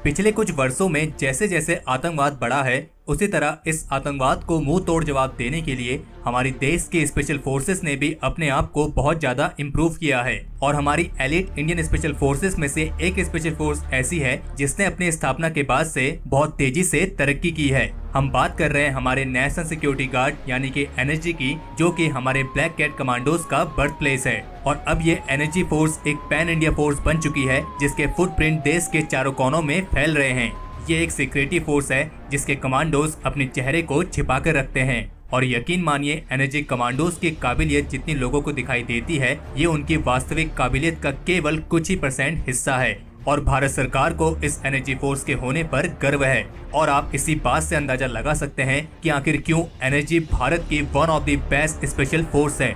पिछले कुछ वर्षों में जैसे जैसे आतंकवाद बढ़ा है, उसी तरह इस आतंकवाद को मुंह तोड़ जवाब देने के लिए हमारी देश के स्पेशल फोर्सेस ने भी अपने आप को बहुत ज्यादा इम्प्रूव किया है। और हमारी एलिट इंडियन स्पेशल फोर्सेस में से एक स्पेशल फोर्स ऐसी है जिसने अपनी स्थापना के बाद से बहुत तेजी से तरक्की की है। हम बात कर रहे हैं हमारे नेशनल सिक्योरिटी गार्ड यानी कि एनएसजी की, जो कि हमारे ब्लैक कैट कमांडोज का बर्थ प्लेस है। और अब ये एनएसजी फोर्स एक पैन इंडिया फोर्स बन चुकी है, जिसके फुटप्रिंट देश के चारों कोनों में फैल रहे हैं। ये एक सिक्योरिटी फोर्स है जिसके कमांडोज अपने चेहरे को छिपा कर रखते हैं। और यकीन मानिए, एनएसजी कमांडोज की काबिलियत जितनी लोगों को दिखाई देती है, ये उनकी वास्तविक काबिलियत का केवल कुछ ही % हिस्सा है। और भारत सरकार को इस एनएसजी फोर्स के होने पर गर्व है। और आप इसी बात से अंदाजा लगा सकते हैं कि आखिर क्यों एनएसजी भारत की one of the best special force है।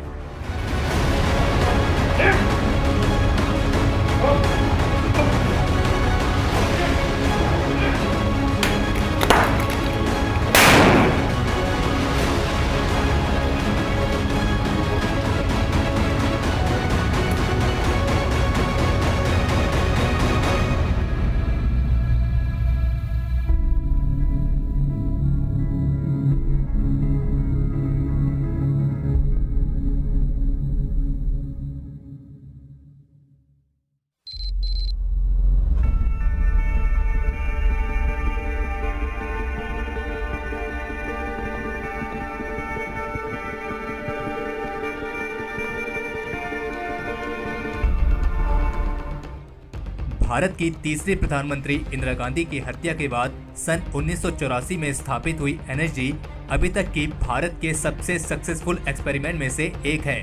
भारत की तीसरी प्रधानमंत्री इंदिरा गांधी की हत्या के बाद सन 1984 में स्थापित हुई एनएसजी अभी तक की भारत के सबसे सक्सेसफुल एक्सपेरिमेंट में से एक है।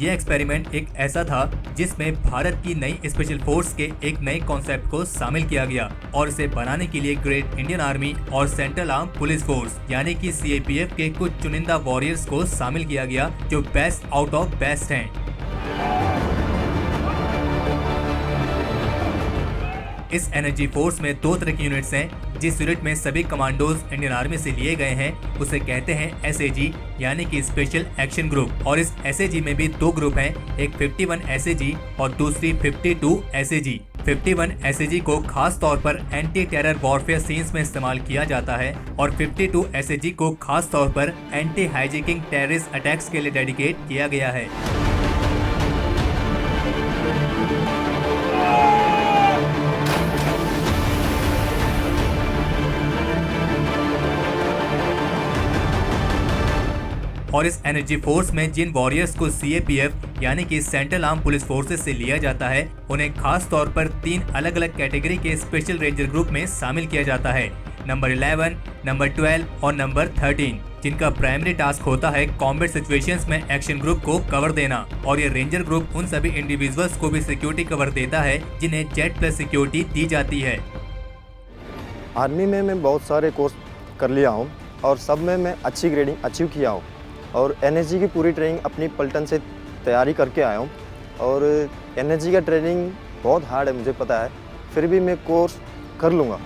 यह एक्सपेरिमेंट एक ऐसा था जिसमें भारत की नई स्पेशल फोर्स के एक नए कॉन्सेप्ट को शामिल किया गया और इसे बनाने के लिए ग्रेट इंडियन आर्मी और सेंट्रल आर्म पुलिस फोर्स यानी कि सीएपीएफ के कुछ चुनिंदा वॉरियर्स को शामिल किया गया, जो बेस्ट आउट ऑफ बेस्ट हैं। इस एनएसजी फोर्स में दो तरह की यूनिट्स हैं। जिस यूनिट में सभी कमांडोज इंडियन आर्मी से लिए गए हैं उसे कहते हैं एसएजी यानी कि स्पेशल एक्शन ग्रुप। और इस एसएजी में भी दो ग्रुप हैं, एक 51 एसएजी और दूसरी 52 एसएजी। 51 एसएजी को खास तौर पर एंटी टेरर वॉरफेयर सीन्स में इस्तेमाल किया जाता है और 52 एसएजी को खास तौर पर एंटी हाईजैकिंग टेररिस्ट अटैक्स के लिए डेडिकेट किया गया है। और इस एनएसजी फोर्स में जिन वॉरियर्स को सीएपीएफ यानी कि सेंट्रल आर्म पुलिस फोर्सेस से लिया जाता है, उन्हें खास तौर पर 3 अलग अलग कैटेगरी के स्पेशल रेंजर ग्रुप में शामिल किया जाता है, नंबर 11, नंबर 12 और नंबर 13, जिनका प्राइमरी टास्क होता है कॉम्बैट सिचुएशंस में एक्शन ग्रुप को कवर देना। और ये रेंजर ग्रुप उन सभी इंडिविजुअल्स को भी सिक्योरिटी कवर देता है जिन्हें Z+ सिक्योरिटी दी जाती है। आर्मी में मैं बहुत सारे कोर्स कर लिया हूँ और सब में मैं अच्छी ग्रेडिंग अचीव किया हूँ और एनएसजी की पूरी ट्रेनिंग अपनी पलटन से तैयारी करके आया हूँ। और एनएसजी का ट्रेनिंग बहुत हार्ड है, मुझे पता है, फिर भी मैं कोर्स कर लूँगा।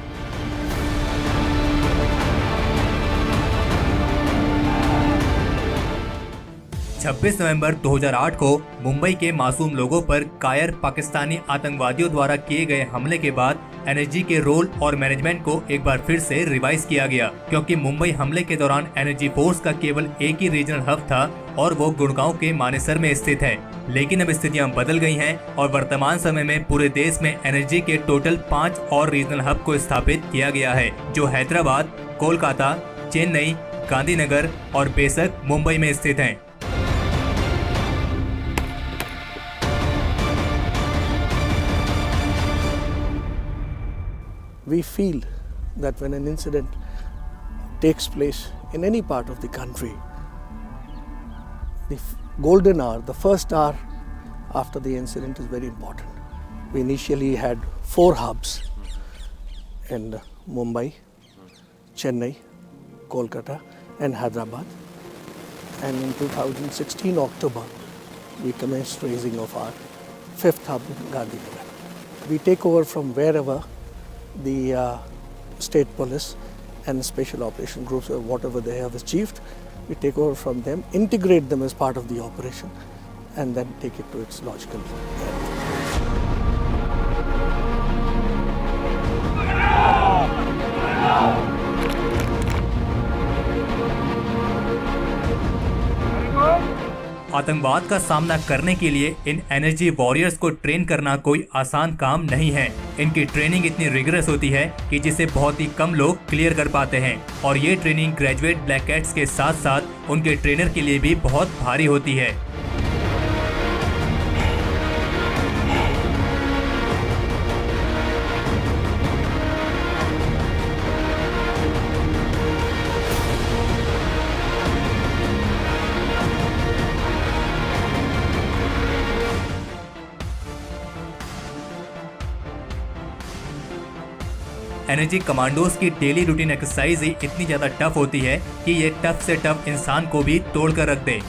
छब्बीस नवंबर 2008 को मुंबई के मासूम लोगों पर कायर पाकिस्तानी आतंकवादियों द्वारा किए गए हमले के बाद एनएसजी के रोल और मैनेजमेंट को एक बार फिर से रिवाइज किया गया, क्योंकि मुंबई हमले के दौरान एनएसजी फोर्स का केवल एक ही रीजनल हब था और वो गुड़गांव के मानेसर में स्थित है। लेकिन अब स्थितियां बदल गई हैं और वर्तमान समय में पूरे देश में एनएसजी के टोटल 5 और रीजनल हब को स्थापित किया गया है, जो हैदराबाद, कोलकाता, चेन्नई, गांधीनगर और बेशक मुंबई में स्थित हैं। We feel that when an incident takes place in any part of the country, the golden hour, the first hour after the incident is very important. We initially had 4 hubs in Mumbai, Chennai, Kolkata and Hyderabad. And in 2016 October, we commenced raising of our 5th hub in Gandhinagar. We take over from wherever the state police and special operation groups or whatever they have achieved, we take over from them, integrate them as part of the operation and then take it to its logical end. आतंकवाद का सामना करने के लिए इन energy warriors को train करना कोई आसान काम नहीं है। इनकी ट्रेनिंग इतनी रिगरस होती है कि जिसे बहुत ही कम लोग क्लियर कर पाते हैं और ये ट्रेनिंग ग्रेजुएट ब्लैक कैट्स के साथ साथ उनके ट्रेनर के लिए भी बहुत भारी होती है। एनर्जी कमांडोज की डेली रूटीन एक्सरसाइज ही इतनी ज्यादा टफ होती है कि ये टफ से टफ इंसान को भी तोड़ कर रख दे।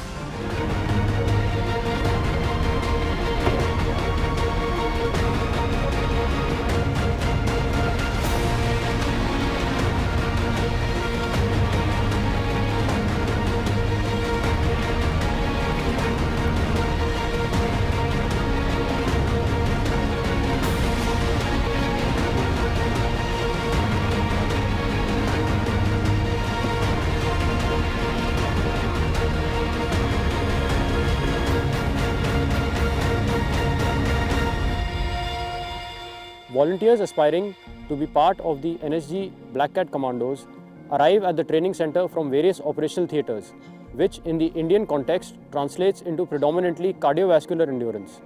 Volunteers aspiring to be part of the NSG Black Cat Commandos arrive at the training center from various operational theatres, which in the Indian context translates into predominantly cardiovascular endurance.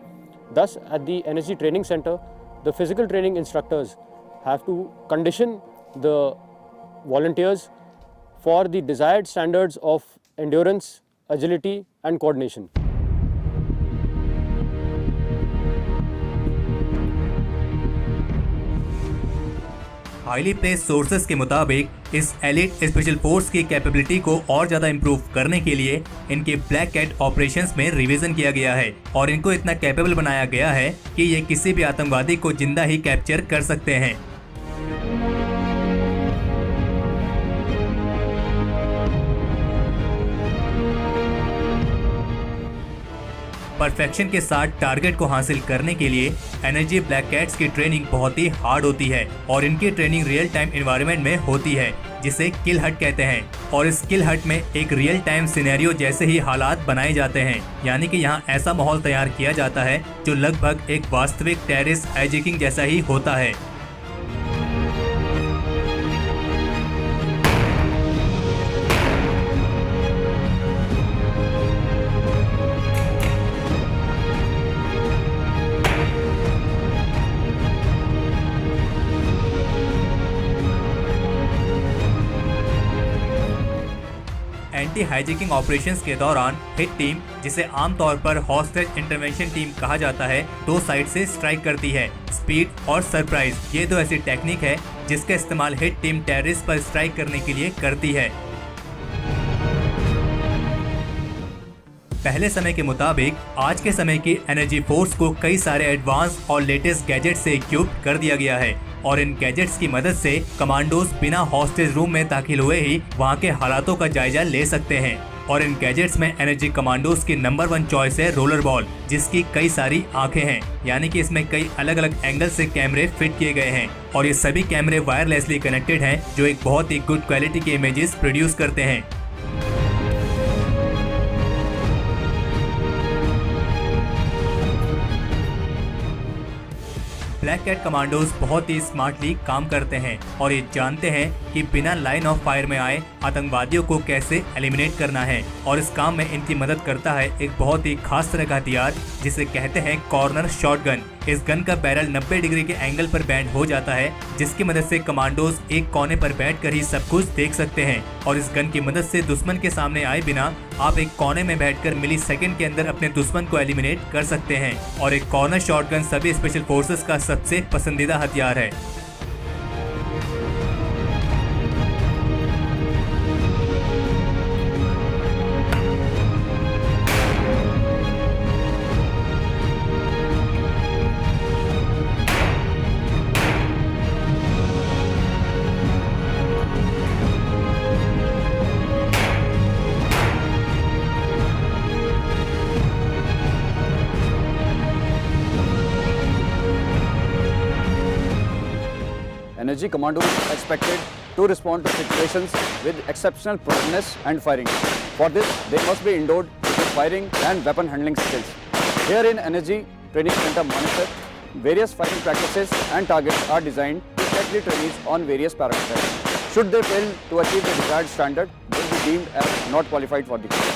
Thus, at the NSG training center, the physical training instructors have to condition the volunteers for the desired standards of endurance, agility and coordination. Highly placed sources के मुताबिक इस elite special force की capability को और ज्यादा improve करने के लिए इनके ब्लैक कैट ऑपरेशंस में रिवीजन किया गया है और इनको इतना कैपेबल बनाया गया है कि ये किसी भी आतंकवादी को जिंदा ही कैप्चर कर सकते हैं। परफेक्शन के साथ टारगेट को हासिल करने के लिए एनर्जी ब्लैक कैट्स की ट्रेनिंग बहुत ही हार्ड होती है और इनकी ट्रेनिंग रियल टाइम एनवायरनमेंट में होती है जिसे किल हट कहते हैं। और इस किल हट में एक रियल टाइम सिनेरियो जैसे ही हालात बनाए जाते हैं, यानी कि यहाँ ऐसा माहौल तैयार किया जाता है जो लगभग एक वास्तविक टेररिस्ट हाईजैकिंग जैसा ही होता है। एंटी हाईजैकिंग ऑपरेशंस के दौरान हिट टीम, जिसे आमतौर पर हॉस्टेज इंटरवेंशन टीम कहा जाता है, दो साइड से स्ट्राइक करती है। स्पीड और सरप्राइज, ये दो ऐसी टेक्निक है जिसका इस्तेमाल हिट टीम टेररिस्ट पर स्ट्राइक करने के लिए करती है। पहले समय के मुताबिक आज के समय की एनर्जी फोर्स को कई सारे एडवांस और लेटेस्ट गैजेट से इक्विप्ड कर दिया गया है और इन गैजेट्स की मदद से कमांडोज बिना हॉस्टेज रूम में दाखिल हुए ही वहां के हालातों का जायजा ले सकते हैं। और इन गैजेट्स में एनर्जी कमांडोज की नंबर 1 चॉइस है रोलर बॉल, जिसकी कई सारी आंखें हैं, यानी कि इसमें कई अलग अलग एंगल से कैमरे फिट किए गए हैं और ये सभी कैमरे वायरलेसली कनेक्टेड हैं जो एक बहुत ही गुड क्वालिटी के इमेजेस प्रोड्यूस करते हैं। ब्लैक कैट कमांडोज बहुत ही स्मार्टली काम करते हैं और ये जानते हैं कि बिना लाइन ऑफ फायर में आए आतंकवादियों को कैसे एलिमिनेट करना है और इस काम में इनकी मदद करता है एक बहुत ही खास तरह का हथियार जिसे कहते हैं कॉर्नर शॉटगन। इस गन का बैरल 90 डिग्री के एंगल पर बैंड हो जाता है, जिसकी मदद से कमांडोज एक कोने पर बैठकर ही सब कुछ देख सकते हैं और इस गन की मदद से दुश्मन के सामने आए बिना आप एक कोने में बैठकर मिली सेकंड के अंदर अपने दुश्मन को एलिमिनेट कर सकते हैं। और एक कॉर्नर शॉटगन सभी स्पेशल फोर्सेस का सबसे पसंदीदा हथियार है। Energy Commandos are expected to respond to situations with exceptional promptness and firing. For this, they must be endowed with firing and weapon handling skills. Here in Energy Training Center Manesar, various fighting practices and targets are designed to check the trainees on various parameters. Should they fail to achieve the desired standard, they will be deemed as not qualified for the course.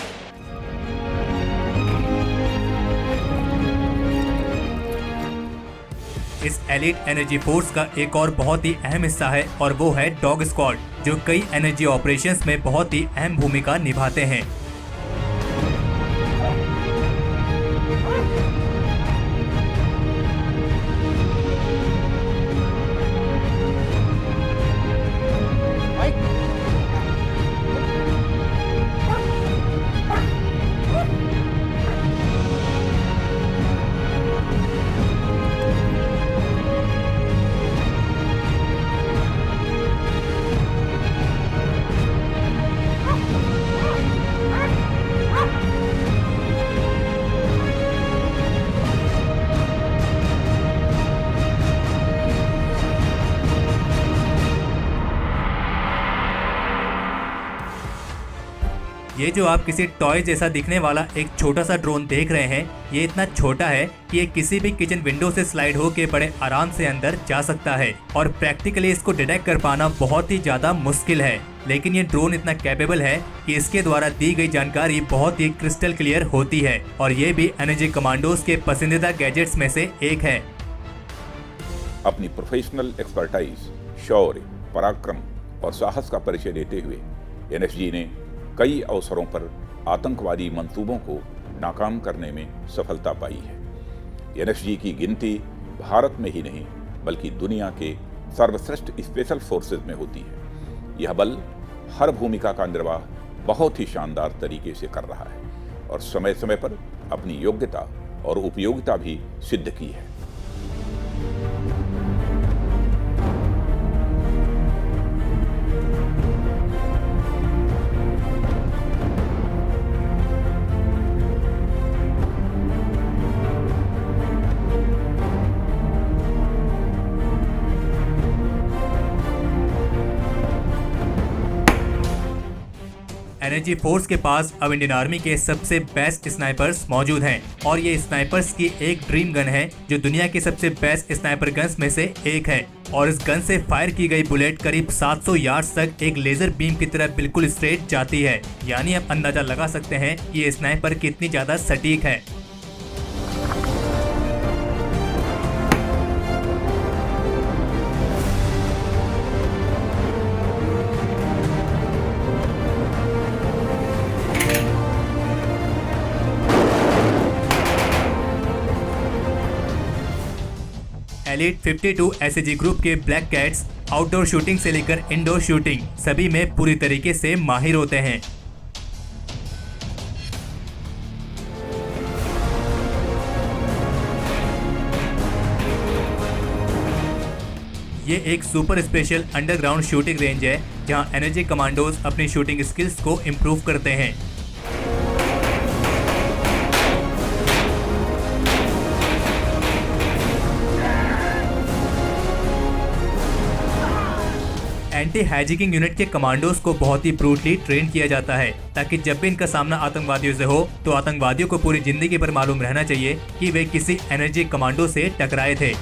इस elite energy force का एक और बहुत ही अहम हिस्सा है और वो है डॉग स्क्वाड, जो कई एनर्जी ऑपरेशंस में बहुत ही अहम भूमिका निभाते हैं। ये जो आप किसी टॉय जैसा दिखने वाला एक छोटा सा ड्रोन देख रहे हैं, ये इतना छोटा है कि ये किसी भी किचन विंडो से स्लाइड होकर बड़े आराम से अंदर जा सकता है और प्रैक्टिकली इसको डिटेक्ट कर पाना बहुत ही ज्यादा मुश्किल है। लेकिन ये ड्रोन इतना कैपेबल है कि इसके द्वारा दी गई जानकारी बहुत ही क्रिस्टल क्लियर होती है और ये भी एनर्जी कमांडोज के पसंदीदा गैजेट्स में से एक है। अपनी प्रोफेशनल एक्सपर्टाइज, शौर्य, पराक्रम और साहस का परिचय देते हुए एनएसजी ने कई अवसरों पर आतंकवादी मंसूबों को नाकाम करने में सफलता पाई है। एनएसजी की गिनती भारत में ही नहीं बल्कि दुनिया के सर्वश्रेष्ठ स्पेशल फोर्सेज में होती है। यह बल हर भूमिका का निर्वाह बहुत ही शानदार तरीके से कर रहा है और समय समय पर अपनी योग्यता और उपयोगिता भी सिद्ध की है। एनर्जी फोर्स के पास अब इंडियन आर्मी के सबसे बेस्ट स्नाइपर्स मौजूद हैं और ये स्नाइपर्स की एक ड्रीम गन है जो दुनिया के सबसे बेस्ट स्नाइपर गन्स में से एक है और इस गन से फायर की गई बुलेट करीब 700 यार्ड्स तक एक लेजर बीम की तरह बिल्कुल स्ट्रेट जाती है। यानी आप अंदाजा लगा सकते हैं कि ये स्नाइपर कितनी ज्यादा सटीक है। एलीट 52 एसएजी ग्रुप के ब्लैक कैट्स आउटडोर शूटिंग से लेकर इंडोर शूटिंग सभी में पूरी तरीके से माहिर होते हैं। ये एक super special underground shooting range है जहां एनर्जी कमांडोज अपनी शूटिंग स्किल्स को इम्प्रूव करते हैं। एंटी हाईजैकिंग यूनिट के कमांडोज को बहुत ही ब्रूटली ट्रेन किया जाता है ताकि जब भी इनका सामना आतंकवादियों से हो तो आतंकवादियों को पूरी जिंदगी पर मालूम रहना चाहिए कि वे किसी एनर्जी कमांडो से टकराए थे।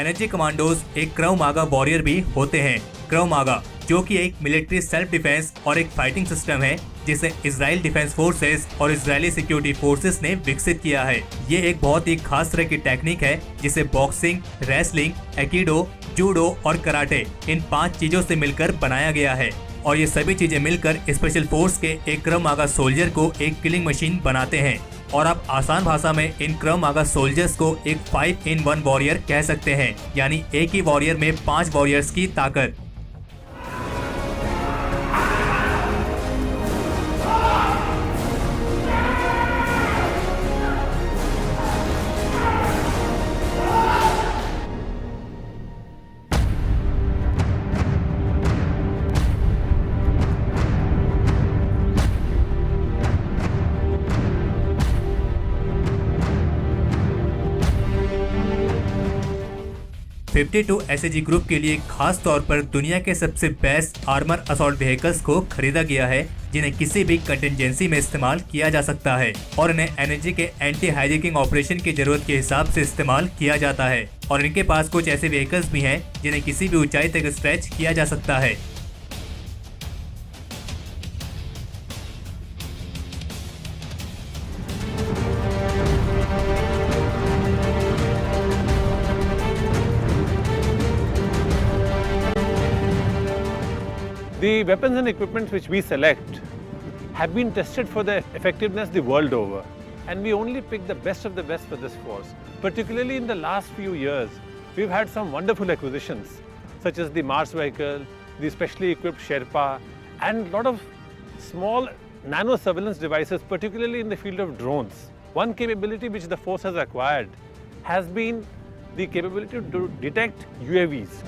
एनर्जी कमांडोज एक क्रव मागा वॉरियर भी होते हैं। क्रव मागा जो कि एक मिलिट्री सेल्फ डिफेंस और एक फाइटिंग सिस्टम है जिसे इजराइल डिफेंस फोर्सेस और इजरायली सिक्योरिटी फोर्सेस ने विकसित किया है। ये एक बहुत ही खास तरह की टेक्निक है जिसे बॉक्सिंग, रेसलिंग, एकिडो, जूडो और कराटे इन 5 चीजों से मिलकर बनाया गया है। और ये सभी चीजें मिलकर स्पेशल फोर्स के एक क्रव मागा सोल्जर को एक किलिंग मशीन बनाते हैं। और आप आसान भाषा में इन क्रव मागा सोल्जर्स को एक 5-in-1 वॉरियर कह सकते हैं, यानी एक ही वॉरियर में 5 वॉरियर्स की ताकत। SAG ग्रुप के लिए खास तौर पर दुनिया के सबसे बेस्ट आर्मर असॉल्ट व्हीकल्स को खरीदा गया है, जिन्हें किसी भी कंटिजेंसी में इस्तेमाल किया जा सकता है और इन्हें एनर्जी के एंटी हाईजैकिंग ऑपरेशन की जरूरत के हिसाब से इस्तेमाल किया जाता है। और इनके पास कुछ ऐसे व्हीकल्स भी हैं जिन्हें किसी भी ऊंचाई तक स्ट्रेच किया जा सकता है। The weapons and equipment which we select have been tested for their effectiveness the world over, and we only pick the best of the best for this force. Particularly in the last few years, we've had some wonderful acquisitions, such as the Mars vehicle, the specially equipped Sherpa, and a lot of small nano surveillance devices, particularly in the field of drones. One capability which the force has acquired has been the capability to detect UAVs.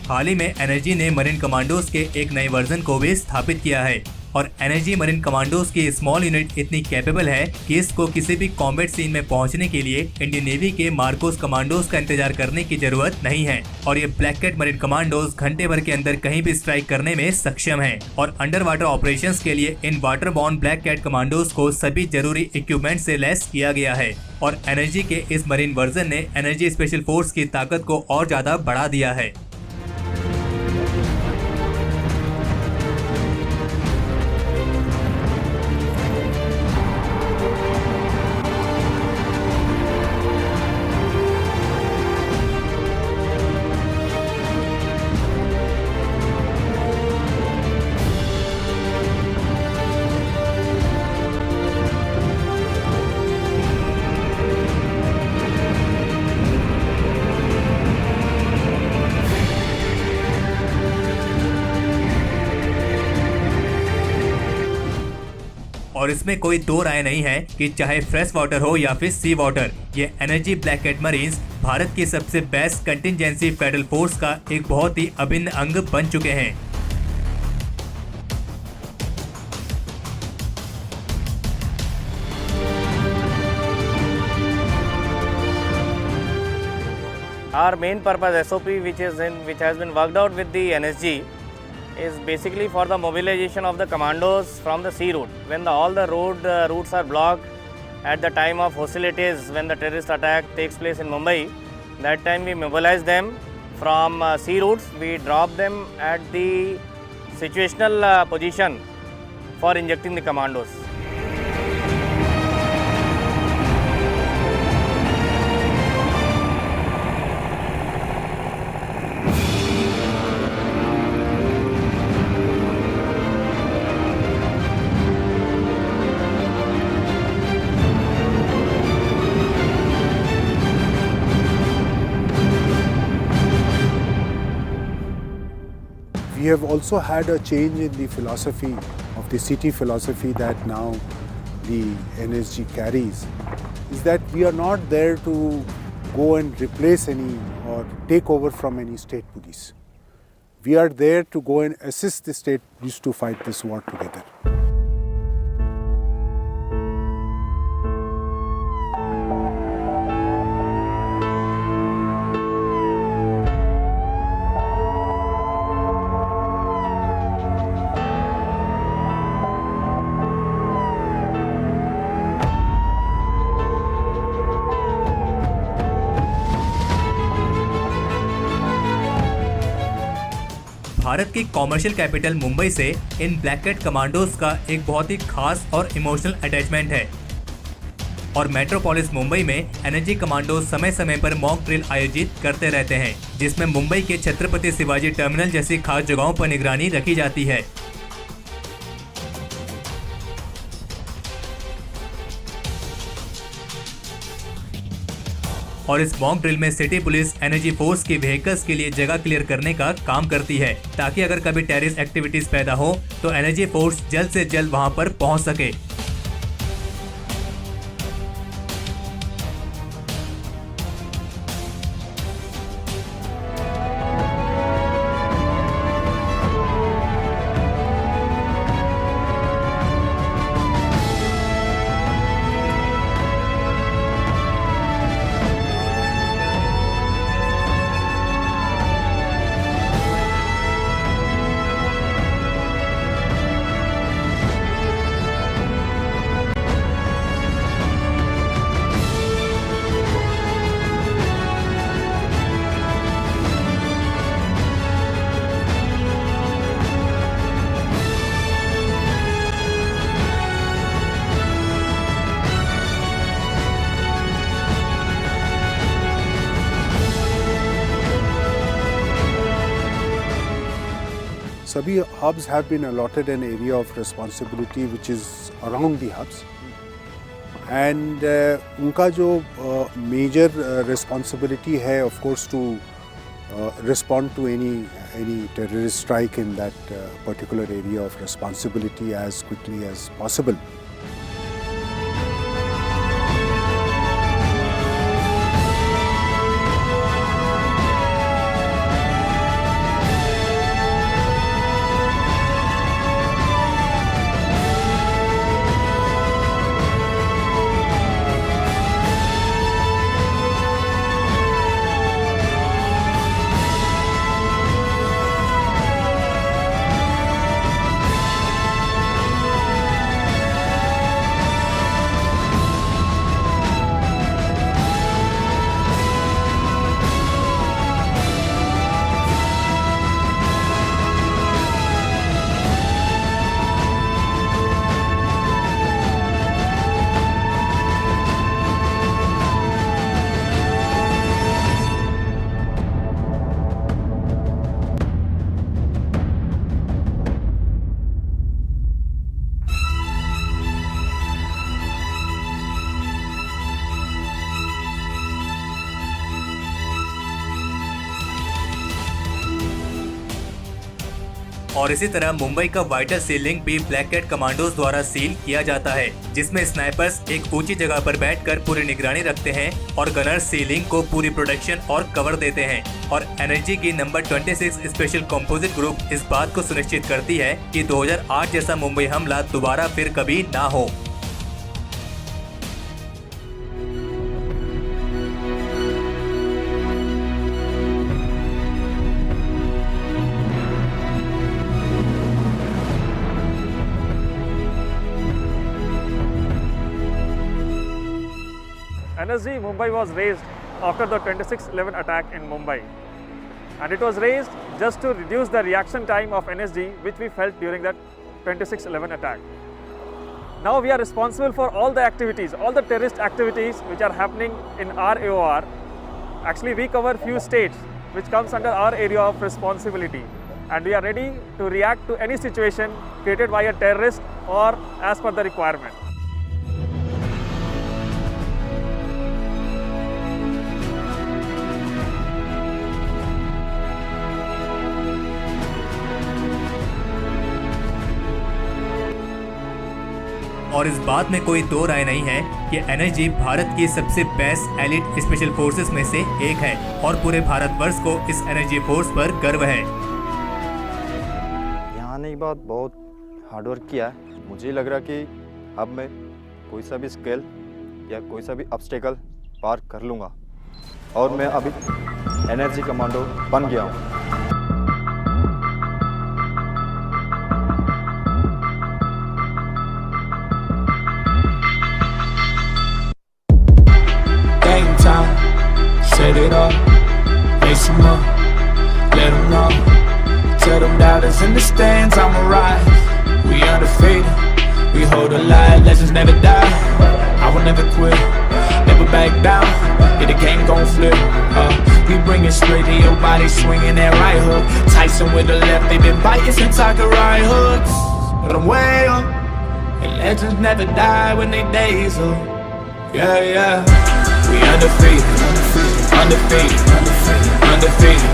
हाल ही में energy ने marine commandos के एक नए version को भी स्थापित किया है और एनर्जी मरीन कमांडोज की स्मॉल यूनिट इतनी कैपेबल है कि इसको किसी भी कॉम्बैट सीन में पहुंचने के लिए इंडियन नेवी के मार्कोस कमांडोज का इंतजार करने की जरूरत नहीं है। और ये ब्लैक कैट मरीन कमांडोज घंटे भर के अंदर कहीं भी स्ट्राइक करने में सक्षम है। और अंडर वाटर ऑपरेशंस के लिए इन water borne black cat commandos को सभी जरूरी इक्विपमेंट से लैस किया गया है। और एनर्जी के इस मरीन वर्जन ने एनर्जी स्पेशल फोर्स की ताकत को और ज्यादा बढ़ा दिया है। और इसमें कोई दो राय नहीं है कि चाहे फ्रेश वाटर हो या फिर सी वाटर, ये energy black cat marines Bharat की सबसे बेस्ट कंटिजेंसी फेडरल फोर्स का एक बहुत ही अभिन्न अंग बन चुके हैं। Our main purpose SOP which has been worked out with the NSG is basically for the mobilization of the commandos from the sea route. When all the routes are blocked at the time of hostilities, when the terrorist attack takes place in Mumbai, that time we mobilize them from sea routes. We drop them at the situational position for injecting the commandos. We have also had a change in the philosophy of the city philosophy that now the NSG carries, is that we are not there to go and replace any or take over from any state police. We are there to go and assist the state police to fight this war together. Bharat की commercial capital Mumbai से इन black cat commandos का एक बहुत ही खास और emotional attachment है। और metropolis Mumbai में एनर्जी कमांडो समय समय पर मॉक ड्रिल आयोजित करते रहते हैं, जिसमें मुंबई के छत्रपति शिवाजी टर्मिनल जैसी खास जगहों पर निगरानी रखी जाती है। और इस मॉक ड्रिल में सिटी पुलिस एनर्जी फोर्स की व्हीकल्स के लिए जगह क्लियर करने का काम करती है, ताकि अगर कभी टेररिस्ट एक्टिविटीज पैदा हो तो एनर्जी फोर्स जल्द से जल्द वहां पर पहुंच सके। सभी hubs have been allotted an area of responsibility which is around the hubs, and उनका जो major responsibility है of course to respond to any terrorist strike in that particular area of responsibility as quickly as possible. और इसी तरह मुंबई का vital seal link भी black cat commandos द्वारा seal किया जाता है, जिसमें स्नाइपर्स एक ऊंची जगह पर बैठकर पूरी निगरानी रखते हैं और गनर्स सीलिंग को पूरी प्रोटेक्शन और कवर देते हैं। और एनर्जी की नंबर 26 स्पेशल कंपोजिट ग्रुप इस बात को सुनिश्चित करती है कि 2008 जैसा मुंबई हमला दोबारा फिर कभी ना हो। Energy Mumbai was raised after the 26/11 attack in Mumbai, and it was raised just to reduce the reaction time of NSG which we felt during that 26/11 attack. Now we are responsible for all the activities, all the terrorist activities which are happening in our AOR. Actually we cover few states which comes under our area of responsibility, and we are ready to react to any situation created by a terrorist or as per the requirement. और इस बात में कोई दो राय नहीं है कि energy Bharat की सबसे बेस्ट एलिट स्पेशल फोर्सेस में से एक है और पूरे भारतवर्ष को इस एनर्जी फोर्स पर गर्व है। यहाँ आने के बाद बहुत हार्डवर्क किया है। मुझे लग रहा कि अब मैं कोई सा भी स्केल या कोई सा भी ऑब्स्टेकल पार कर लूँगा और मैं अभी एनर्जी कमांडो बन गया हूँ। Set it up, lace them up, let them know. Tell them doubters in the stands, I'ma rise. We undefeated, we hold a lie, legends never die. I will never quit, never back down. Yeah, the game gon' flip. We bring it straight to your body, swinging that right hook. Tyson with the left, they been biting since I could ride hooks. But I'm way up, and legends never die when they days up. Yeah, yeah. We undefeated, undefeated, undefeated.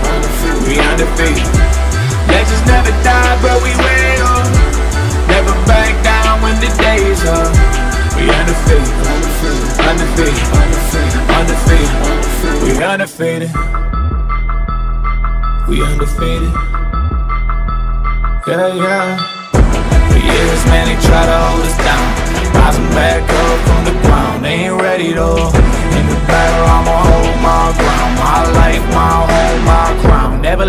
We undefeated. Legends never die, but we way up. Never back down when the days up. We undefeated, undefeated, undefeated. We undefeated. We undefeated. Yeah, yeah. For years, man, they try to hold us down. Rising back up from the ground. They ain't ready though. In the battle, I'ma hold my ground. My life, my home, my crown. Never